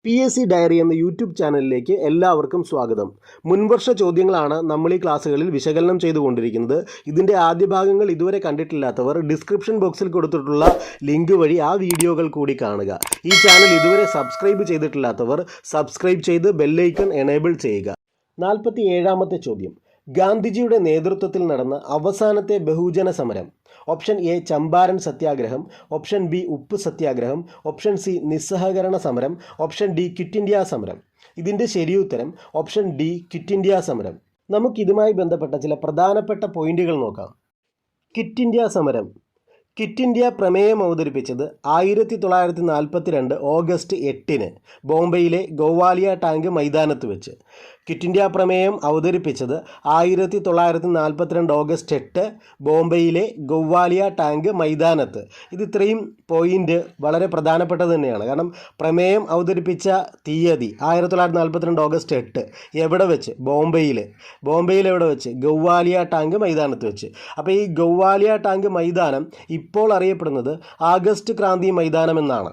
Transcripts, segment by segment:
PSC diary എന്ന YouTube ചാനലിലേക്ക് എല്ലാവർക്കും സ്വാഗതം. മുൻവർഷ ചോദ്യങ്ങളാണ് നമ്മൾ ഈ ക്ലാസ്സുകളിൽ വിശകലനം ചെയ്തുകൊണ്ടിരിക്കുന്നത്. ഇതിൻ്റെ ആദ്യ ഭാഗങ്ങൾ ഇതുവരെ കണ്ടിട്ടില്ലാത്തവർ ഡിസ്ക്രിപ്ഷൻ ബോക്സിൽ കൊടുത്തിട്ടുള്ള ലിങ്ക് വഴി ആ വീഡിയോകൾ കൂടി കാണുക. ഈ ചാനൽ ഇതുവരെ സബ്സ്ക്രൈബ് ചെയ്തിട്ടില്ലാത്തവർ സബ്സ്ക്രൈബ് ചെയ്ത് ബെല്ലൈക്കൺ എനേബിൾ ചെയ്യുക. 47ാമത്തെ ചോദ്യം. ഗാന്ധിജിയുടെ നേതൃത്വത്തിൽ നടന്ന അവസാനത്തെ ബഹുജന സമരം. ഓപ്ഷൻ എ ചമ്പാരൻ സത്യാഗ്രഹം, ഓപ്ഷൻ ബി ഉപ്പ് സത്യാഗ്രഹം, ഓപ്ഷൻ സി നിസ്സഹകരണ സമരം, ഓപ്ഷൻ ഡി ക്വിറ്റ് ഇന്ത്യ സമരം. ഇതിൻ്റെ ശരിയുത്തരം ഓപ്ഷൻ ഡി ക്വിറ്റ് ഇന്ത്യ സമരം. നമുക്കിതുമായി ബന്ധപ്പെട്ട ചില പ്രധാനപ്പെട്ട പോയിന്റുകൾ നോക്കാം. ക്വിറ്റ് ഇന്ത്യ സമരം. ക്വിറ്റ് ഇന്ത്യ പ്രമേയം അവതരിപ്പിച്ചത് 1942 ഓഗസ്റ്റ് 8 ബോംബെയിലെ ഗോവാലിയ ടാങ്ക് മൈതാനത്ത് വെച്ച്. ക്വിറ്റ് ഇന്ത്യ പ്രമേയം അവതരിപ്പിച്ചത് 1942 ഓഗസ്റ്റ് 8 ബോംബെയിലെ ഗോവാലിയ ടാങ്ക് മൈതാനത്ത്. ഇത് ഇത്രയും പോയിന്റ് വളരെ പ്രധാനപ്പെട്ടത് തന്നെയാണ്. കാരണം പ്രമേയം അവതരിപ്പിച്ച തീയതി 1942 ഓഗസ്റ്റ് 8 എവിടെ വെച്ച്? ബോംബെയിൽ എവിടെ വെച്ച്? ഗോവാലിയ ടാങ്ക് മൈതാനത്ത് വെച്ച്. അപ്പോൾ ഈ ഗോവാലിയ ടാങ്ക് മൈതാനം ഇപ്പോൾ അറിയപ്പെടുന്നത് ആഗസ്റ്റ് ക്രാന്തി മൈതാനം എന്നാണ്.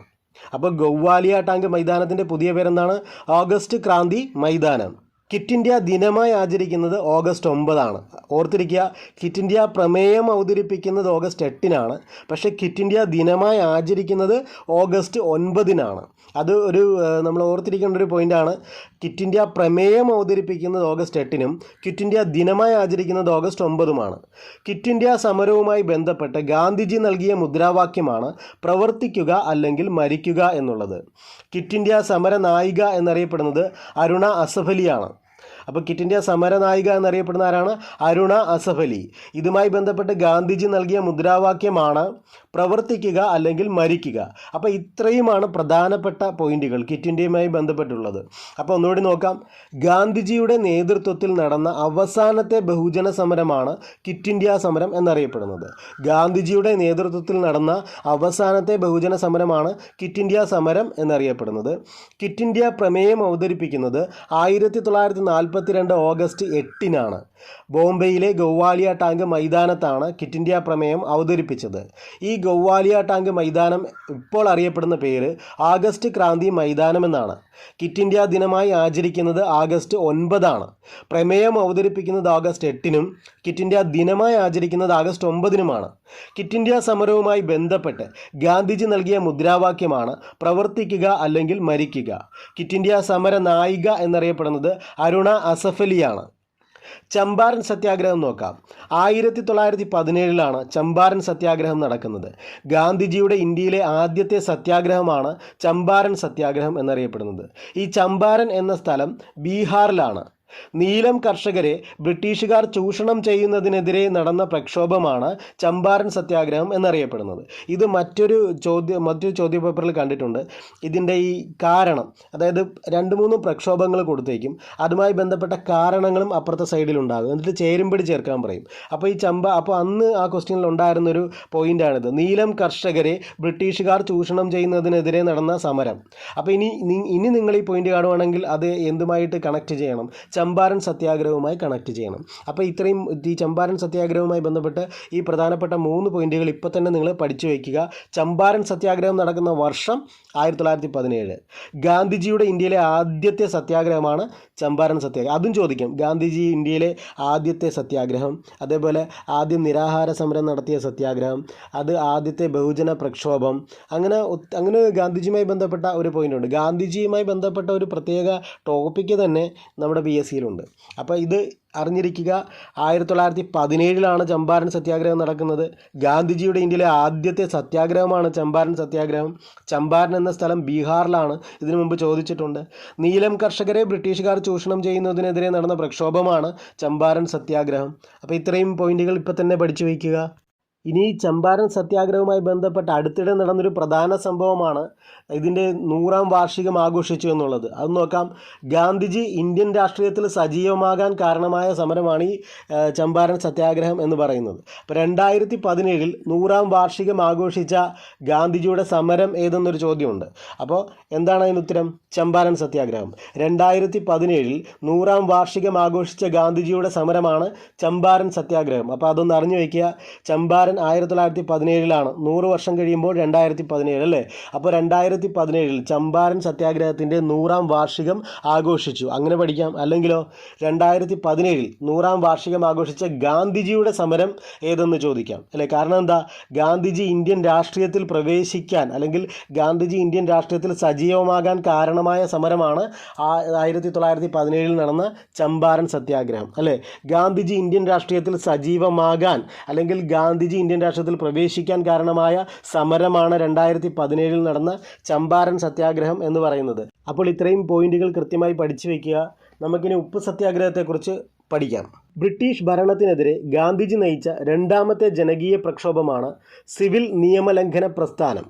അപ്പോൾ ഗോവാലിയ ടാങ്ക് മൈതാനത്തിൻ്റെ പുതിയ പേരെന്താണ്? ഓഗസ്റ്റ് ക്രാന്തി മൈതാനം. ക്വിറ്റ് ഇന്ത്യ ദിനമായി ആചരിക്കുന്നത് ഓഗസ്റ്റ് 9. ഓർത്തിരിക്കുക, ക്വിറ്റ് ഇന്ത്യ പ്രമേയം അവതരിപ്പിക്കുന്നത് ഓഗസ്റ്റ് 8 പക്ഷേ ക്വിറ്റ് ഇന്ത്യ ദിനമായി ആചരിക്കുന്നത് ഓഗസ്റ്റ് 9. അത് നമ്മൾ ഓർത്തിരിക്കേണ്ട ഒരു പോയിൻ്റാണ്. ക്വിറ്റ് ഇന്ത്യ പ്രമേയം അവതരിപ്പിക്കുന്നത് ഓഗസ്റ്റ് 8 ക്വിറ്റ് ഇന്ത്യ ദിനമായി ആചരിക്കുന്നത് ഓഗസ്റ്റ് 9. ക്വിറ്റ് ഇന്ത്യ സമരവുമായി ബന്ധപ്പെട്ട് ഗാന്ധിജി നൽകിയ മുദ്രാവാക്യമാണ് പ്രവർത്തിക്കുക അല്ലെങ്കിൽ മരിക്കുക എന്നുള്ളത്. ക്വിറ്റ് ഇന്ത്യ സമര നായിക എന്നറിയപ്പെടുന്നത് അരുണ അസഫ് അലിയാണ്. അപ്പോൾ ക്വിറ്റ് ഇന്ത്യ സമരനായിക എന്നറിയപ്പെടുന്ന ആരാണ്? അരുണ അസഫ് അലി. ഇതുമായി ബന്ധപ്പെട്ട് ഗാന്ധിജി നൽകിയ മുദ്രാവാക്യമാണ് പ്രവർത്തിക്കുക അല്ലെങ്കിൽ മരിക്കുക. അപ്പോൾ ഇത്രയുമാണ് പ്രധാനപ്പെട്ട പോയിന്റുകൾ ക്വിറ്റ് ഇന്ത്യയുമായി ബന്ധപ്പെട്ടുള്ളത്. അപ്പോൾ ഒന്നുകൂടി നോക്കാം. ഗാന്ധിജിയുടെ നേതൃത്വത്തിൽ നടന്ന അവസാനത്തെ ബഹുജന സമരമാണ് ക്വിറ്റ് ഇന്ത്യ സമരം എന്നറിയപ്പെടുന്നത്. ഗാന്ധിജിയുടെ നേതൃത്വത്തിൽ നടന്ന അവസാനത്തെ ബഹുജന സമരമാണ് ക്വിറ്റ് ഇന്ത്യ സമരം എന്നറിയപ്പെടുന്നത്. ക്വിറ്റ് ഇന്ത്യ പ്രമേയം അവതരിപ്പിക്കുന്നത് 1942 ഓഗസ്റ്റ് 8 ബോംബെയിലെ ഗോവാലിയ ടാങ്ക് മൈതാനത്താണ് ക്വിറ്റ് ഇന്ത്യ പ്രമേയം അവതരിപ്പിച്ചത്. ഈ ഗോവാലിയ ടാങ്ക് മൈതാനം ഇപ്പോൾ അറിയപ്പെടുന്ന പേര് ആഗസ്റ്റ് ക്രാന്തി മൈതാനം എന്നാണ്. ക്വിറ്റ് ഇന്ത്യ ദിനമായി ആചരിക്കുന്നത് ആഗസ്റ്റ് 9. പ്രമേയം അവതരിപ്പിക്കുന്നത് ഓഗസ്റ്റ് 8 ക്വിറ്റ് ഇന്ത്യ ദിനമായി ആചരിക്കുന്നത് ആഗസ്റ്റ് 9. ക്വിറ്റ് ഇന്ത്യ സമരവുമായി ബന്ധപ്പെട്ട് ഗാന്ധിജി നൽകിയ മുദ്രാവാക്യമാണ് പ്രവർത്തിക്കുക അല്ലെങ്കിൽ മരിക്കുക. ക്വിറ്റ് ഇന്ത്യ സമര നായിക എന്നറിയപ്പെടുന്നത് അരുണ അസഫ് അലിയാണ്. ചമ്പാരൻ സത്യാഗ്രഹം നോക്കാം. 1917 ചമ്പാരൻ സത്യാഗ്രഹം നടക്കുന്നത്. ഗാന്ധിജിയുടെ ഇന്ത്യയിലെ ആദ്യത്തെ സത്യാഗ്രഹമാണ് ചമ്പാരൻ സത്യാഗ്രഹം എന്നറിയപ്പെടുന്നത്. ഈ ചമ്പാരൻ എന്ന സ്ഥലം ബീഹാറിലാണ്. നീലം കർഷകരെ ബ്രിട്ടീഷുകാർ ചൂഷണം ചെയ്യുന്നതിനെതിരെ നടന്ന പ്രക്ഷോഭമാണ് ചമ്പാരൻ സത്യാഗ്രഹം എന്നറിയപ്പെടുന്നത്. ഇത് മറ്റൊരു ചോദ്യ പേപ്പറിൽ കണ്ടിട്ടുണ്ട്. ഇതിൻ്റെ ഈ കാരണം, അതായത് 2-3 പ്രക്ഷോഭങ്ങൾ കൊടുത്തേക്കും, അതുമായി ബന്ധപ്പെട്ട കാരണങ്ങളും അപ്പുറത്തെ സൈഡിലുണ്ടാകും. എന്നിട്ട് ചേരുംപടി ചേർക്കാൻ പറയും. അപ്പോൾ അന്ന് ആ ക്വസ്റ്റ്യനിൽ ഉണ്ടായിരുന്നൊരു പോയിൻ്റാണിത്. നീലം കർഷകരെ ബ്രിട്ടീഷുകാർ ചൂഷണം ചെയ്യുന്നതിനെതിരെ നടന്ന സമരം. അപ്പോൾ ഇനി നിങ്ങൾ ഈ പോയിന്റ് കാണുവാണെങ്കിൽ അത് എന്തുമായിട്ട് കണക്ട് ചെയ്യണം? ചമ്പാരൻ സത്യാഗ്രഹവുമായി കണക്ട് ചെയ്യണം. അപ്പോൾ ഇത്രയും ഈ ചമ്പാരൻ സത്യാഗ്രഹവുമായി ബന്ധപ്പെട്ട് ഈ പ്രധാനപ്പെട്ട 3 പോയിന്റുകൾ ഇപ്പോൾ തന്നെ നിങ്ങൾ പഠിച്ചു വയ്ക്കുക. ചമ്പാരൻ സത്യാഗ്രഹം നടക്കുന്ന വർഷം 1917. ഗാന്ധിജിയുടെ ഇന്ത്യയിലെ ആദ്യത്തെ സത്യാഗ്രഹമാണ് ചമ്പാരൻ സത്യാഗ്രഹം. അതും ചോദിക്കും. ഗാന്ധിജി ഇന്ത്യയിലെ ആദ്യത്തെ സത്യാഗ്രഹം, അതേപോലെ ആദ്യം നിരാഹാര സമരം നടത്തിയ സത്യാഗ്രഹം, അത് ആദ്യത്തെ ബഹുജന പ്രക്ഷോഭം, അങ്ങനെ ഗാന്ധിജിയുമായി ബന്ധപ്പെട്ട ഒരു പോയിൻ്റുണ്ട്. ഗാന്ധിജിയുമായി ബന്ധപ്പെട്ട ഒരു പ്രത്യേക ടോപ്പിക്ക് തന്നെ നമ്മുടെ PSC യിലുണ്ട്. അപ്പോൾ ഇത് അറിഞ്ഞിരിക്കുക. 1917 ചമ്പാരൻ സത്യാഗ്രഹം നടക്കുന്നത്. ഗാന്ധിജിയുടെ ഇന്ത്യയിലെ ആദ്യത്തെ സത്യാഗ്രഹമാണ് ചമ്പാരൻ സത്യാഗ്രഹം. ചമ്പാരൻ എന്ന സ്ഥലം ബീഹാറിലാണ്. ഇതിനു മുമ്പ് ചോദിച്ചിട്ടുണ്ട്. നീലം കർഷകരെ ബ്രിട്ടീഷുകാർ ചൂഷണം ചെയ്യുന്നതിനെതിരെ നടന്ന പ്രക്ഷോഭമാണ് ചമ്പാരൻ സത്യാഗ്രഹം. അപ്പോൾ ഇത്രയും പോയിന്റുകൾ ഇപ്പോൾ തന്നെ പഠിച്ചു വയ്ക്കുക. ഇനി ചമ്പാരൻ സത്യാഗ്രഹവുമായി ബന്ധപ്പെട്ട് അടുത്തിടെ നടന്നൊരു പ്രധാന സംഭവമാണ് ഇതിൻ്റെ 100ാം വാർഷികം ആഘോഷിച്ചു എന്നുള്ളത്. അത് നോക്കാം. ഗാന്ധിജി ഇന്ത്യൻ രാഷ്ട്രീയത്തിൽ സജീവമാകാൻ കാരണമായ സമരമാണ് ഈ ചമ്പാരൻ സത്യാഗ്രഹം എന്ന് പറയുന്നത്. അപ്പോൾ 2017 100ാം വാർഷികം ആഘോഷിച്ച ഗാന്ധിജിയുടെ സമരം ഏതെന്നൊരു ചോദ്യമുണ്ട്. അപ്പോൾ എന്താണ് അതിന് ഉത്തരം? ചമ്പാരൻ സത്യാഗ്രഹം. 2017 100ാം വാർഷികം ആഘോഷിച്ച ഗാന്ധിജിയുടെ സമരമാണ് ചമ്പാരൻ സത്യാഗ്രഹം. അപ്പോൾ അതൊന്ന് അറിഞ്ഞു വയ്ക്കുക. ചമ്പാരൻ 1917 100 വർഷം കഴിയുമ്പോൾ 2017 അല്ലേ. അപ്പോൾ 2017 ചമ്പാരൻ സത്യാഗ്രഹത്തിൻ്റെ 100-ാം വാർഷികം ആഘോഷിച്ചു, അങ്ങനെ പഠിക്കാം. അല്ലെങ്കിലോ 2017 100-ാം വാർഷികം ആഘോഷിച്ച ഗാന്ധിജിയുടെ സമരം ഏതെന്ന് ചോദിക്കാം അല്ലേ. കാരണം എന്താ, ഗാന്ധിജി ഇന്ത്യൻ രാഷ്ട്രീയത്തിൽ പ്രവേശിക്കാൻ അല്ലെങ്കിൽ ഗാന്ധിജി ഇന്ത്യൻ രാഷ്ട്രീയത്തിൽ സജീവമാകാൻ കാരണമായ സമരമാണ് 1917 നടന്ന ചമ്പാരൻ സത്യാഗ്രഹം അല്ലേ. ഗാന്ധിജി ഇന്ത്യൻ രാഷ്ട്രീയത്തിൽ സജീവമാകാൻ അല്ലെങ്കിൽ ഗാന്ധിജി ഇന്ത്യൻ രാഷ്ട്രീയത്തിൽ പ്രവേശിക്കാൻ കാരണമായ സമരമാണ് 2017 നടന്ന ചമ്പാരൻ സത്യാഗ്രഹം എന്ന് പറയുന്നത്. അപ്പോൾ ഇത്രയും പോയിന്റുകൾ കൃത്യമായി പഠിച്ചു വയ്ക്കുക. നമുക്കിനി ഉപ്പ് സത്യാഗ്രഹത്തെക്കുറിച്ച് പഠിക്കാം. ബ്രിട്ടീഷ് ഭരണത്തിനെതിരെ ഗാന്ധിജി നയിച്ച രണ്ടാമത്തെ ജനകീയ പ്രക്ഷോഭമാണ് സിവിൽ നിയമലംഘന പ്രസ്ഥാനം.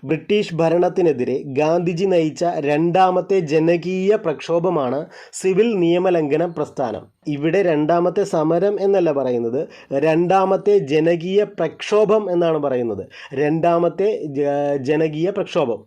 ബ്രിട്ടീഷ് ഭരണത്തിനെതിരെ ഗാന്ധിജി നയിച്ച രണ്ടാമത്തെ ജനകീയ പ്രക്ഷോഭമാണ് സിവിൽ നിയമലംഘന പ്രസ്ഥാനം. ഇവിടെ രണ്ടാമത്തെ സമരം എന്നല്ല പറയുന്നത്, രണ്ടാമത്തെ ജനകീയ പ്രക്ഷോഭം എന്നാണ് പറയുന്നത്. രണ്ടാമത്തെ ജനകീയ പ്രക്ഷോഭം.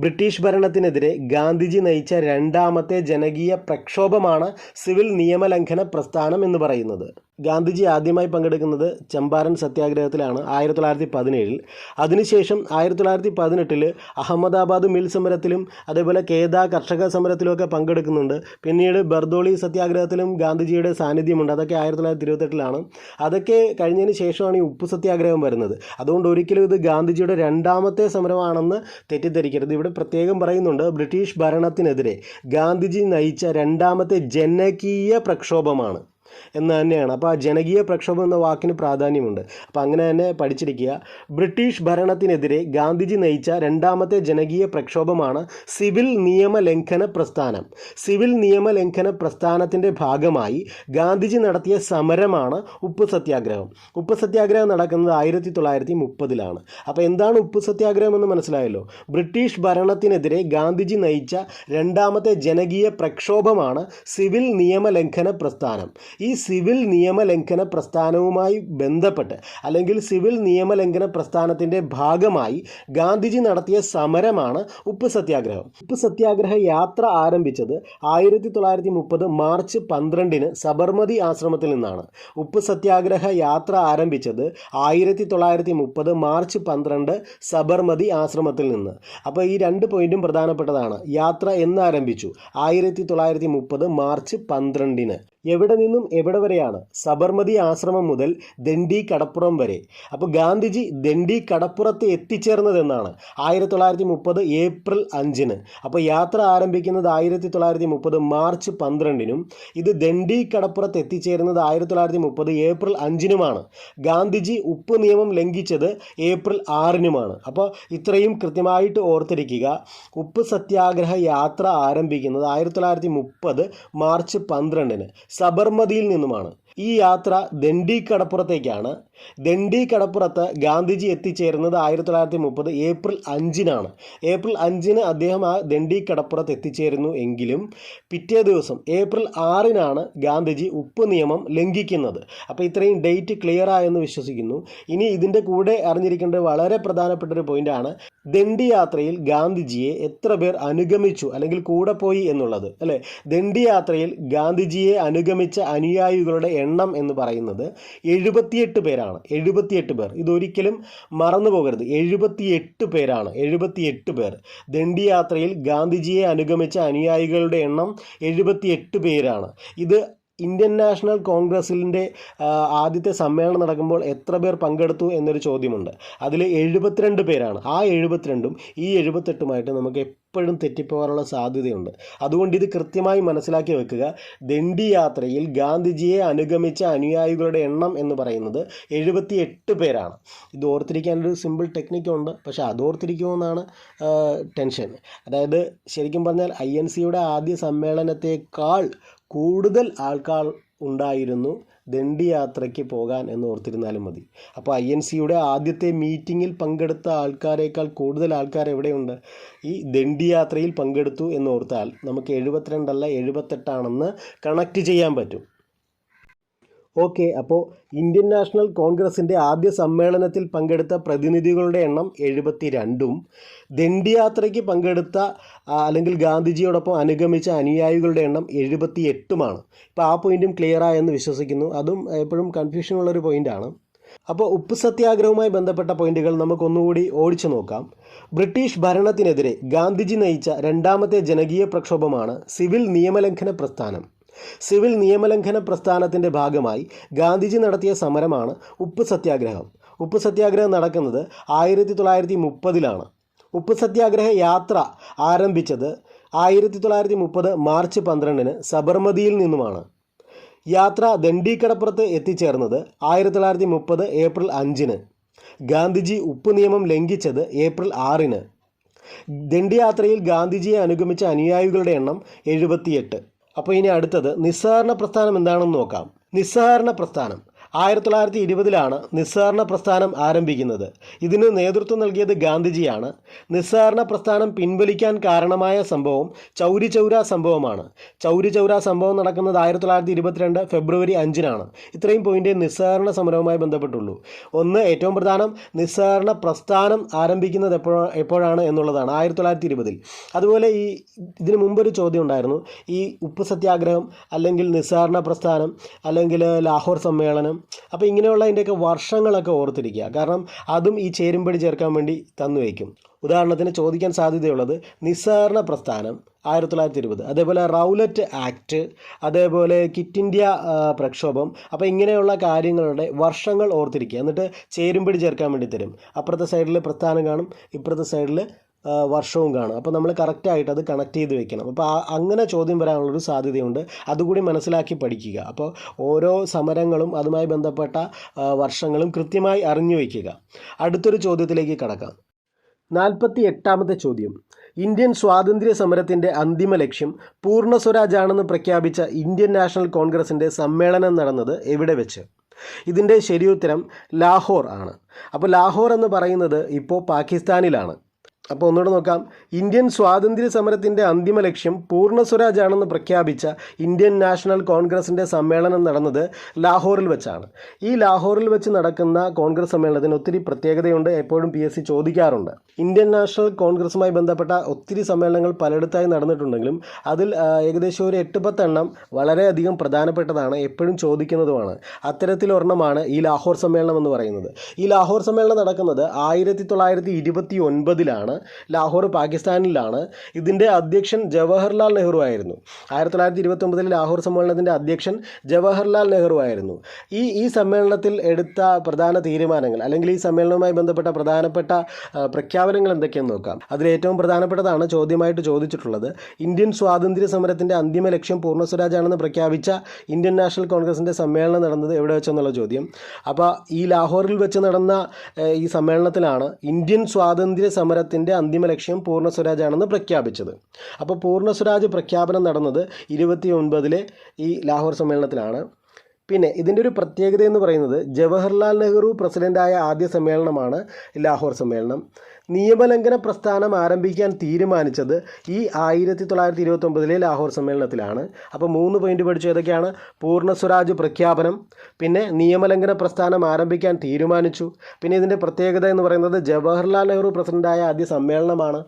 ബ്രിട്ടീഷ് ഭരണത്തിനെതിരെ ഗാന്ധിജി നയിച്ച രണ്ടാമത്തെ ജനകീയ പ്രക്ഷോഭമാണ് സിവിൽ നിയമലംഘന പ്രസ്ഥാനം എന്ന് പറയുന്നത്. ഗാന്ധിജി ആദ്യമായി പങ്കെടുക്കുന്നത് ചമ്പാരൻ സത്യാഗ്രഹത്തിലാണ് 1917. അതിനുശേഷം 1918 അഹമ്മദാബാദ് മിൽ സമരത്തിലും അതേപോലെ കേദ കർഷക സമരത്തിലുമൊക്കെ പങ്കെടുക്കുന്നുണ്ട്. പിന്നീട് ബർദോളി സത്യാഗ്രഹത്തിലും ഗാന്ധിജിയുടെ സാന്നിധ്യമുണ്ട്. അതൊക്കെ 1928 അതൊക്കെ കഴിഞ്ഞതിന് ശേഷമാണ് ഈ ഉപ്പ് സത്യാഗ്രഹം വരുന്നത്. അതുകൊണ്ട് ഒരിക്കലും ഇത് ഗാന്ധിജിയുടെ രണ്ടാമത്തെ സമരമാണെന്ന് തെറ്റിദ്ധരിക്കരുത്. ഇവിടെ പ്രത്യേകം പറയുന്നുണ്ട്, ബ്രിട്ടീഷ് ഭരണത്തിനെതിരെ ഗാന്ധിജി നയിച്ച രണ്ടാമത്തെ ജനകീയ പ്രക്ഷോഭമാണ് എന്ന് തന്നെയാണ്. അപ്പോൾ ആ ജനകീയ പ്രക്ഷോഭം എന്ന വാക്കിന് പ്രാധാന്യമുണ്ട്. അപ്പോൾ അങ്ങനെ തന്നെ പഠിച്ചിരിക്കുക. ബ്രിട്ടീഷ് ഭരണത്തിനെതിരെ ഗാന്ധിജി നയിച്ച രണ്ടാമത്തെ ജനകീയ പ്രക്ഷോഭമാണ് സിവിൽ നിയമലംഘന പ്രസ്ഥാനം. സിവിൽ നിയമലംഘന പ്രസ്ഥാനത്തിൻ്റെ ഭാഗമായി ഗാന്ധിജി നടത്തിയ സമരമാണ് ഉപ്പ് സത്യാഗ്രഹം. ഉപ്പ് സത്യാഗ്രഹം നടക്കുന്നത് 1930. അപ്പോൾ എന്താണ് ഉപ്പ് സത്യാഗ്രഹം എന്ന് മനസ്സിലായല്ലോ. ബ്രിട്ടീഷ് ഭരണത്തിനെതിരെ ഗാന്ധിജി നയിച്ച രണ്ടാമത്തെ ജനകീയ പ്രക്ഷോഭമാണ് സിവിൽ നിയമലംഘന പ്രസ്ഥാനം. ഈ സിവിൽ നിയമലംഘന പ്രസ്ഥാനവുമായി ബന്ധപ്പെട്ട് അല്ലെങ്കിൽ സിവിൽ നിയമലംഘന പ്രസ്ഥാനത്തിൻ്റെ ഭാഗമായി ഗാന്ധിജി നടത്തിയ സമരമാണ് ഉപ്പ് സത്യാഗ്രഹം. ഉപ്പ് സത്യാഗ്രഹ യാത്ര ആരംഭിച്ചത് 1930 മാർച്ച് 12 സബർമതി ആശ്രമത്തിൽ നിന്നാണ്. ഉപ്പ് സത്യാഗ്രഹ യാത്ര ആരംഭിച്ചത് 1930 മാർച്ച് 12 സബർമതി ആശ്രമത്തിൽ നിന്ന്. അപ്പോൾ ഈ രണ്ട് പോയിന്റും പ്രധാനപ്പെട്ടതാണ്. യാത്ര എന്ന് ആരംഭിച്ചു 1930 മാർച്ച് 12. എവിടെ നിന്നും എവിടെ വരെയാണ്? സബർമതി ആശ്രമം മുതൽ ദണ്ഡി കടപ്പുറം വരെ. അപ്പോൾ ഗാന്ധിജി ദണ്ഡി കടപ്പുറത്ത് എത്തിച്ചേർന്നതെന്നാണ് 1930 ഏപ്രിൽ 5. അപ്പോൾ യാത്ര ആരംഭിക്കുന്നത് 1930 മാർച്ച് 12. ഇത് ദണ്ഡി കടപ്പുറത്ത് എത്തിച്ചേരുന്നത് 1930 ഏപ്രിൽ 5. ഗാന്ധിജി ഉപ്പ് നിയമം ലംഘിച്ചത് ഏപ്രിൽ 6. അപ്പോൾ ഇത്രയും കൃത്യമായിട്ട് ഓർത്തിരിക്കുക. ഉപ്പ് സത്യാഗ്രഹ യാത്ര ആരംഭിക്കുന്നത് 1930 മാർച്ച് 12 സബർമതിയിൽ നിന്നുമാണ്. ഈ യാത്ര ദണ്ഡി കടപ്പുറത്തേക്കാണ്. ദണ്ഡി കടപ്പുറത്ത് ഗാന്ധിജി എത്തിച്ചേരുന്നത് 1930 ഏപ്രിൽ 5. ഏപ്രിൽ 5 അദ്ദേഹം ആ ദണ്ഡി കടപ്പുറത്ത് എത്തിച്ചേരുന്നു എങ്കിലും പിറ്റേ ദിവസം ഏപ്രിൽ 6 ഗാന്ധിജി ഉപ്പ് നിയമം ലംഘിക്കുന്നത്. അപ്പോൾ ഇത്രയും ഡേറ്റ് ക്ലിയർ ആയെന്ന് വിശ്വസിക്കുന്നു. ഇനി ഇതിൻ്റെ കൂടെ അറിഞ്ഞിരിക്കേണ്ട വളരെ പ്രധാനപ്പെട്ട ഒരു പോയിൻ്റാണ് ദണ്ഡി യാത്രയിൽ ഗാന്ധിജിയെ എത്ര പേർ അനുഗമിച്ചു അല്ലെങ്കിൽ കൂടെ പോയി എന്നുള്ളത് അല്ലേ. ദണ്ഡി യാത്രയിൽ ഗാന്ധിജിയെ അനുഗമിച്ച അനുയായികളുടെ എണ്ണം എന്ന് പറയുന്നത് 78 പേരാണ്. 78 പേർ. ഇതൊരിക്കലും മറന്നു പോകരുത്. 78 പേരാണ്. 78 പേർ. ദണ്ഡി യാത്രയിൽ ഗാന്ധിജിയെ അനുഗമിച്ച അനുയായികളുടെ എണ്ണം 78 പേരാണ്. ഇത് ഇന്ത്യൻ നാഷണൽ കോൺഗ്രസിൻ്റെ ആദ്യത്തെ സമ്മേളനം നടക്കുമ്പോൾ എത്ര പേർ പങ്കെടുത്തു എന്നൊരു ചോദ്യമുണ്ട്. അതിൽ 72 പേരാണ്. ആ 72ഉം ഈ 78ഉമായിട്ട് നമുക്ക് എപ്പോഴും തെറ്റിപ്പോകാനുള്ള സാധ്യതയുണ്ട്. അതുകൊണ്ട് ഇത് കൃത്യമായി മനസ്സിലാക്കി വെക്കുക. ദണ്ഡി യാത്രയിൽ ഗാന്ധിജിയെ അനുഗമിച്ച അനുയായികളുടെ എണ്ണം എന്ന് പറയുന്നത് 78 പേരാണ്. ഇത് ഓർത്തിരിക്കാനൊരു സിമ്പിൾ ടെക്നിക്കുണ്ട്, പക്ഷേ അത് ഓർത്തിരിക്കുമെന്നാണ് ടെൻഷൻ. അതായത് ശരിക്കും പറഞ്ഞാൽ INCയുടെ ആദ്യ സമ്മേളനത്തേക്കാൾ കൂടുതൽ ആൾക്കാർ ഉണ്ടായിരുന്നു ദണ്ഡി യാത്രയ്ക്ക് പോകാൻ എന്ന് ഓർത്തിരുന്നാലും മതി. അപ്പോൾ INCയുടെ ആദ്യത്തെ മീറ്റിങ്ങിൽ പങ്കെടുത്ത ആൾക്കാരേക്കാൾ കൂടുതൽ ആൾക്കാർ എവിടെയുണ്ട്? ഈ ദണ്ഡി യാത്രയിൽ പങ്കെടുത്തു എന്ന് ഓർത്താൽ നമുക്ക് 72 അല്ല 78 കണക്റ്റ് ചെയ്യാൻ പറ്റും. ഓക്കെ, അപ്പോൾ ഇന്ത്യൻ നാഷണൽ കോൺഗ്രസിൻ്റെ ആദ്യ സമ്മേളനത്തിൽ പങ്കെടുത്ത പ്രതിനിധികളുടെ എണ്ണം 72ഉം ദണ്ഡി യാത്രയ്ക്ക് പങ്കെടുത്ത അല്ലെങ്കിൽ ഗാന്ധിജിയോടൊപ്പം അനുഗമിച്ച അനുയായികളുടെ എണ്ണം 78ഉമാണ്. ഇപ്പോൾ ആ പോയിൻറ്റും ക്ലിയർ ആയെന്ന് വിശ്വസിക്കുന്നു. അതും എപ്പോഴും കൺഫ്യൂഷനുള്ളൊരു പോയിൻ്റാണ്. അപ്പോൾ ഉപ്പ് സത്യാഗ്രഹവുമായി ബന്ധപ്പെട്ട പോയിന്റുകൾ നമുക്കൊന്നുകൂടി ഓടിച്ചു നോക്കാം. ബ്രിട്ടീഷ് ഭരണത്തിനെതിരെ ഗാന്ധിജി നയിച്ച രണ്ടാമത്തെ ജനകീയ പ്രക്ഷോഭമാണ് സിവിൽ നിയമലംഘന പ്രസ്ഥാനം. സിവിൽ നിയമലംഘന പ്രസ്ഥാനത്തിൻ്റെ ഭാഗമായി ഗാന്ധിജി നടത്തിയ സമരമാണ് ഉപ്പ് സത്യാഗ്രഹം. ഉപ്പ് സത്യാഗ്രഹം നടക്കുന്നത് 1930-ലാണ്. ഉപ്പ് സത്യാഗ്രഹ യാത്ര ആരംഭിച്ചത് 1930 മാർച്ച് 12-ന് സബർമതിയിൽ നിന്നുമാണ്. യാത്ര ദണ്ഡിക്കടപ്പുറത്ത് എത്തിച്ചേർന്നത് 1930 ഏപ്രിൽ 5-ന്. ഗാന്ധിജി ഉപ്പ് നിയമം ലംഘിച്ചത് ഏപ്രിൽ 6-ന്. ദണ്ഡി യാത്രയിൽ ഗാന്ധിജിയെ അനുഗമിച്ച അനുയായികളുടെ എണ്ണം 78. അപ്പോൾ ഇനി അടുത്തത് നിസ്സഹകരണ പ്രസ്ഥാനം എന്താണെന്ന് നോക്കാം. നിസ്സഹകരണ പ്രസ്ഥാനം 1920-ലാണ് നിസ്സഹകരണ പ്രസ്ഥാനം ആരംഭിക്കുന്നത്. ഇതിന് നേതൃത്വം നൽകിയത് ഗാന്ധിജിയാണ്. നിസ്സഹകരണ പ്രസ്ഥാനം പിൻവലിക്കാൻ കാരണമായ സംഭവം ചൗരി ചൗര സംഭവമാണ്. ചൗരി ചൗര സംഭവം നടക്കുന്നത് 1922 ഫെബ്രുവരി 5-നാണ്. ഇത്രയും പോയിൻ്റ് നിസ്സഹകരണ സമരവുമായി ബന്ധപ്പെട്ടുള്ളൂ. ഒന്ന്, ഏറ്റവും പ്രധാനം നിസ്സഹകരണ പ്രസ്ഥാനം ആരംഭിക്കുന്നത് എപ്പോഴാണ് എന്നുള്ളതാണ്, 1920-ൽ. അതുപോലെ ഇതിന് മുമ്പൊരു ചോദ്യം ഉണ്ടായിരുന്നു, ഈ ഉപ്പ് സത്യാഗ്രഹം അല്ലെങ്കിൽ നിസ്സഹകരണ പ്രസ്ഥാനം അല്ലെങ്കിൽ ലാഹോർ സമ്മേളനം, അപ്പോൾ ഇങ്ങനെയുള്ള അതിൻ്റെയൊക്കെ വർഷങ്ങളൊക്കെ ഓർത്തിരിക്കുക. കാരണം അതും ഈ ചേരുംപടി ചേർക്കാൻ വേണ്ടി തന്നു വയ്ക്കും. ഉദാഹരണത്തിന് ചോദിക്കാൻ സാധ്യതയുള്ളത് നിസ്സഹകരണ പ്രസ്ഥാനം 1920, അതേപോലെ റൗലറ്റ് ആക്ട്, അതേപോലെ ക്വിറ്റ് ഇന്ത്യ പ്രക്ഷോഭം. അപ്പോൾ ഇങ്ങനെയുള്ള കാര്യങ്ങളുടെ വർഷങ്ങൾ ഓർത്തിരിക്കുക. എന്നിട്ട് ചേരുംപടി ചേർക്കാൻ വേണ്ടി തരും. അപ്പുറത്തെ സൈഡിൽ പ്രസ്ഥാനം കാണും, ഇപ്പുറത്തെ സൈഡിൽ വർഷവും കാണും. അപ്പോൾ നമ്മൾ കറക്റ്റായിട്ട് അത് കണക്ട് ചെയ്ത് വെക്കണം. അപ്പോൾ അങ്ങനെ ചോദ്യം വരാനുള്ളൊരു സാധ്യതയുണ്ട്. അതുകൂടി മനസ്സിലാക്കി പഠിക്കുക. അപ്പോൾ ഓരോ സമരങ്ങളും അതുമായി ബന്ധപ്പെട്ട വർഷങ്ങളും കൃത്യമായി അറിഞ്ഞു വയ്ക്കുക. അടുത്തൊരു ചോദ്യത്തിലേക്ക് കടക്കാം. 48ാമത്തെ ചോദ്യം. ഇന്ത്യൻ സ്വാതന്ത്ര്യ സമരത്തിൻ്റെ അന്തിമ ലക്ഷ്യം പൂർണ്ണ സ്വരാജാണെന്ന് പ്രഖ്യാപിച്ച ഇന്ത്യൻ നാഷണൽ കോൺഗ്രസിൻ്റെ സമ്മേളനം നടന്നത് എവിടെ വെച്ച്? ഇതിൻ്റെ ശരിയുത്തരം ലാഹോർ ആണ്. അപ്പോൾ ലാഹോർ എന്ന് പറയുന്നത് ഇപ്പോൾ പാകിസ്ഥാനിലാണ്. അപ്പോൾ ഒന്നുകൂടെ നോക്കാം. ഇന്ത്യൻ സ്വാതന്ത്ര്യ സമരത്തിൻ്റെ അന്തിമ ലക്ഷ്യം പൂർണ്ണ സ്വരാജാണെന്ന് പ്രഖ്യാപിച്ച ഇന്ത്യൻ നാഷണൽ കോൺഗ്രസിൻ്റെ സമ്മേളനം നടന്നത് ലാഹോറിൽ വെച്ചാണ്. ഈ ലാഹോറിൽ വെച്ച് നടക്കുന്ന കോൺഗ്രസ് സമ്മേളനത്തിന് ഒത്തിരി പ്രത്യേകതയുണ്ട്. എപ്പോഴും PSC ചോദിക്കാറുണ്ട്. ഇന്ത്യൻ നാഷണൽ കോൺഗ്രസുമായി ബന്ധപ്പെട്ട ഒത്തിരി സമ്മേളനങ്ങൾ പലയിടത്തായി നടന്നിട്ടുണ്ടെങ്കിലും അതിൽ ഏകദേശം ഒരു 8-10 എണ്ണം വളരെയധികം പ്രധാനപ്പെട്ടതാണ്, എപ്പോഴും ചോദിക്കുന്നതുമാണ്. അത്തരത്തിലൊരെണ്ണമാണ് ഈ ലാഹോർ സമ്മേളനം എന്ന് പറയുന്നത്. ഈ ലാഹോർ സമ്മേളനം നടക്കുന്നത് 1929-ലാണ്. ലാഹോർ പാകിസ്ഥാനിലാണ്. ഇതിൻ്റെ അധ്യക്ഷൻ ജവഹർലാൽ നെഹ്റു ആയിരുന്നു. 1929 ലാഹോർ സമ്മേളനത്തിൻ്റെ അധ്യക്ഷൻ ജവഹർലാൽ നെഹ്റു ആയിരുന്നു. ഈ സമ്മേളനത്തിൽ എടുത്ത പ്രധാന തീരുമാനങ്ങൾ അല്ലെങ്കിൽ ഈ സമ്മേളനവുമായി ബന്ധപ്പെട്ട പ്രധാനപ്പെട്ട പ്രഖ്യാപനങ്ങൾ എന്തൊക്കെയെന്ന് നോക്കാം. അതിലേറ്റവും പ്രധാനപ്പെട്ടതാണ് ചോദ്യമായിട്ട് ചോദിച്ചിട്ടുള്ളത്. ഇന്ത്യൻ സ്വാതന്ത്ര്യ സമരത്തിൻ്റെ അന്തിമ ലക്ഷ്യം പൂർണ്ണ സ്വരാജാണെന്ന് പ്രഖ്യാപിച്ച ഇന്ത്യൻ നാഷണൽ കോൺഗ്രസിൻ്റെ സമ്മേളനം നടന്നത് എവിടെ വെച്ചെന്നുള്ള ചോദ്യം. അപ്പോൾ ഈ ലാഹോറിൽ വെച്ച് നടന്ന ഈ സമ്മേളനത്തിലാണ് ഇന്ത്യൻ സ്വാതന്ത്ര്യ സമരത്തിൻ്റെ അന്തിമ ലക്ഷ്യം പൂർണ്ണ സ്വരാജാണെന്ന് പ്രഖ്യാപിച്ചത്. അപ്പോൾ പൂർണ്ണ സ്വരാജ് പ്രഖ്യാപനം നടന്നത് 29-ലെ ഈ ലാഹോർ സമ്മേളനത്തിലാണ്. പിന്നെ ഇതിൻ്റെ ഒരു പ്രത്യേകത എന്ന് പറയുന്നത് ജവഹർലാൽ നെഹ്റു പ്രസിഡൻ്റായ ആദ്യ സമ്മേളനമാണ് ലാഹോർ സമ്മേളനം. നിയമലംഘന പ്രസ്ഥാനം ആരംഭിക്കാൻ തീരുമാനിച്ചത് ഈ 1929-ലെ ലാഹോർ സമ്മേളനത്തിലാണ്. അപ്പോൾ 3 പോയിന്റ് പഠിച്ചു. ഏതൊക്കെയാണ്? പൂർണ്ണ സ്വരാജ് പ്രഖ്യാപനം, പിന്നെ നിയമലംഘന പ്രസ്ഥാനം ആരംഭിക്കാൻ തീരുമാനിച്ചു, പിന്നെ ഇതിൻ്റെ പ്രത്യേകത എന്ന് പറയുന്നത് ജവഹർലാൽ നെഹ്റു പ്രസിഡൻ്റായ ആദ്യ സമ്മേളനമാണ്.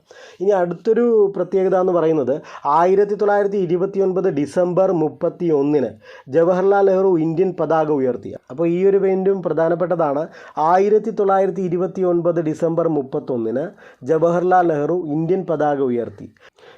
ഇനി അടുത്തൊരു പ്രത്യേകത എന്ന് പറയുന്നത് 1929 ഡിസംബർ 31-ന് ജവഹർലാൽ നെഹ്റു ഇന്ത്യൻ പതാക ഉയർത്തി. അപ്പോൾ ഈ ഒരു പോയിന്റും പ്രധാനപ്പെട്ടതാണ്. 1929 ഡിസംബർ 31 ജവഹർലാൽ നെഹ്റു ഇന്ത്യൻ പതാക ഉയർത്തി.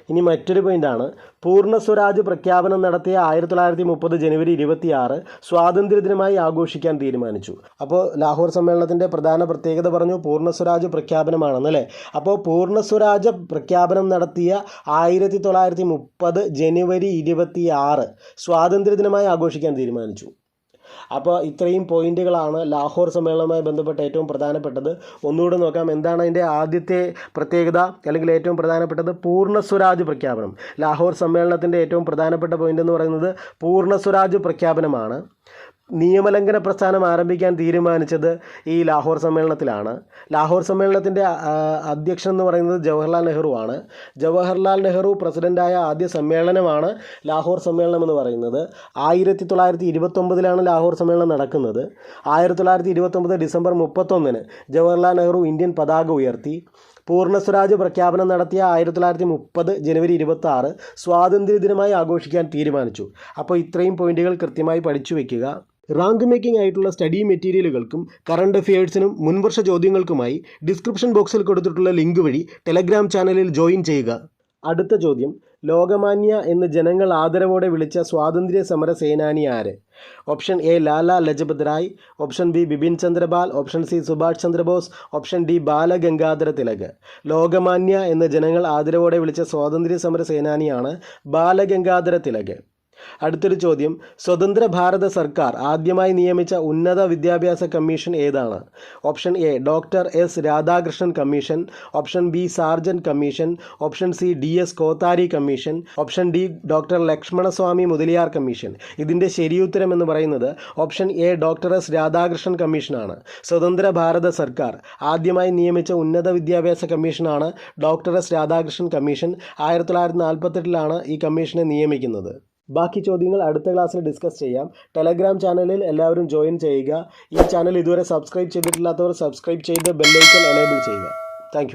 ഇനി മറ്റൊരു പോയിന്റാണ്, പൂർണ്ണ സ്വരാജ് പ്രഖ്യാപനം നടത്തിയ 1930 ജനുവരി 26 സ്വാതന്ത്ര്യദിനമായി ആഘോഷിക്കാൻ തീരുമാനിച്ചു. അപ്പോൾ ലാഹോർ സമ്മേളനത്തിൻ്റെ പ്രധാന പ്രത്യേകത പറഞ്ഞു, പൂർണ്ണ സ്വരാജ് പ്രഖ്യാപനമാണെന്നല്ലേ. അപ്പോൾ പൂർണ്ണ സ്വരാജ് പ്രഖ്യാപനം നടത്തിയ 1930 ജനുവരി 26 സ്വാതന്ത്ര്യദിനമായി ആഘോഷിക്കാൻ തീരുമാനിച്ചു. അപ്പോൾ ഇത്രയും പോയിന്റുകളാണ് ലാഹോർ സമ്മേളനവുമായി ബന്ധപ്പെട്ട ഏറ്റവും പ്രധാനപ്പെട്ടത്. ഒന്നുകൂടെ നോക്കാം. എന്താണ് അതിൻ്റെ ആദ്യത്തെ പ്രത്യേകത അല്ലെങ്കിൽ ഏറ്റവും പ്രധാനപ്പെട്ടത്? പൂർണ്ണ സ്വരാജ് പ്രഖ്യാപനം. ലാഹോർ സമ്മേളനത്തിൻ്റെ ഏറ്റവും പ്രധാനപ്പെട്ട പോയിന്റ് എന്ന് പറയുന്നത് പൂർണ്ണ സ്വരാജ് പ്രഖ്യാപനമാണ്. നിയമലംഘന പ്രസ്ഥാനം ആരംഭിക്കാൻ തീരുമാനിച്ചത് ഈ ലാഹോർ സമ്മേളനത്തിലാണ്. ലാഹോർ സമ്മേളനത്തിൻ്റെ അധ്യക്ഷൻ എന്ന് പറയുന്നത് ജവഹർലാൽ നെഹ്റു ആണ്. ജവഹർലാൽ നെഹ്റു പ്രസിഡൻ്റായ ആദ്യ സമ്മേളനമാണ് ലാഹോർ സമ്മേളനം എന്ന് പറയുന്നത്. 1929-ലാണ് ലാഹോർ സമ്മേളനം നടക്കുന്നത്. 1929 ഡിസംബർ 31-ന് ജവഹർലാൽ നെഹ്റു ഇന്ത്യൻ പതാക ഉയർത്തി. പൂർണ്ണ സ്വരാജ് പ്രഖ്യാപനം നടത്തിയ 1930 ജനുവരി 26 സ്വാതന്ത്ര്യദിനമായി ആഘോഷിക്കാൻ തീരുമാനിച്ചു. അപ്പോൾ ഇത്രയും പോയിന്റുകൾ കൃത്യമായി പഠിച്ചു വയ്ക്കുക. റാങ്ക് മേക്കിംഗ് ആയിട്ടുള്ള സ്റ്റഡി മെറ്റീരിയലുകൾക്കും കറണ്ട് അഫയേഴ്സിനും മുൻവർഷ ചോദ്യങ്ങൾക്കുമായി ഡിസ്ക്രിപ്ഷൻ ബോക്സിൽ കൊടുത്തിട്ടുള്ള ലിങ്ക് വഴി ടെലഗ്രാം ചാനലിൽ ജോയിൻ ചെയ്യുക. അടുത്ത ചോദ്യം, ലോകമാന്യ എന്ന് ജനങ്ങൾ ആദരവോടെ വിളിച്ച സ്വാതന്ത്ര്യ സമര സേനാനി ആര്? Option A Lala Lajpat Rai, option B Bipin Chandra Pal, option C Subhash Chandrabose, option D Balagangadhara Tilak. Lokmanya എന്ന് ജനങ്ങൾ ആദരവോടെ വിളിച്ച സ്വാതന്ത്ര്യ സമര സേനാനിയാണ് ബാലഗംഗാധര തിലക്. അടുത്തൊരു ചോദ്യം, സ്വതന്ത്ര ഭാരത സർക്കാർ ആദ്യമായി നിയമിച്ച ഉന്നത വിദ്യാഭ്യാസ കമ്മീഷൻ ഏതാണ്? Option A doctor S Radhakrishnan commission, option B Sargent commission, option C DS Kothari commission, option D doctor Lakshmanaswami Mudaliar commission. ഇതിൻ്റെ ശരിയുത്തരം എന്ന് പറയുന്നത് option A doctor S Radhakrishnan കമ്മീഷനാണ്. സ്വതന്ത്ര ഭാരത സർക്കാർ ആദ്യമായി നിയമിച്ച ഉന്നത വിദ്യാഭ്യാസ കമ്മീഷനാണ് ഡോക്ടർ എസ് രാധാകൃഷ്ണൻ കമ്മീഷൻ. 1948 ഈ കമ്മീഷനെ നിയമിക്കുന്നത്. ബാക്കി ചോദ്യങ്ങൾ അടുത്ത ക്ലാസ്സിൽ ഡിസ്കസ് ചെയ്യാം. ടെലഗ്രാം ചാനലിൽ എല്ലാവരും ജോയിൻ ചെയ്യുക. ഈ ചാനൽ ഇതുവരെ സബ്സ്ക്രൈബ് ചെയ്തിട്ടില്ലാത്തവർ സബ്സ്ക്രൈബ് ചെയ്ത് ബെല്ലൈക്കൺ എനേബിൾ ചെയ്യുക. താങ്ക്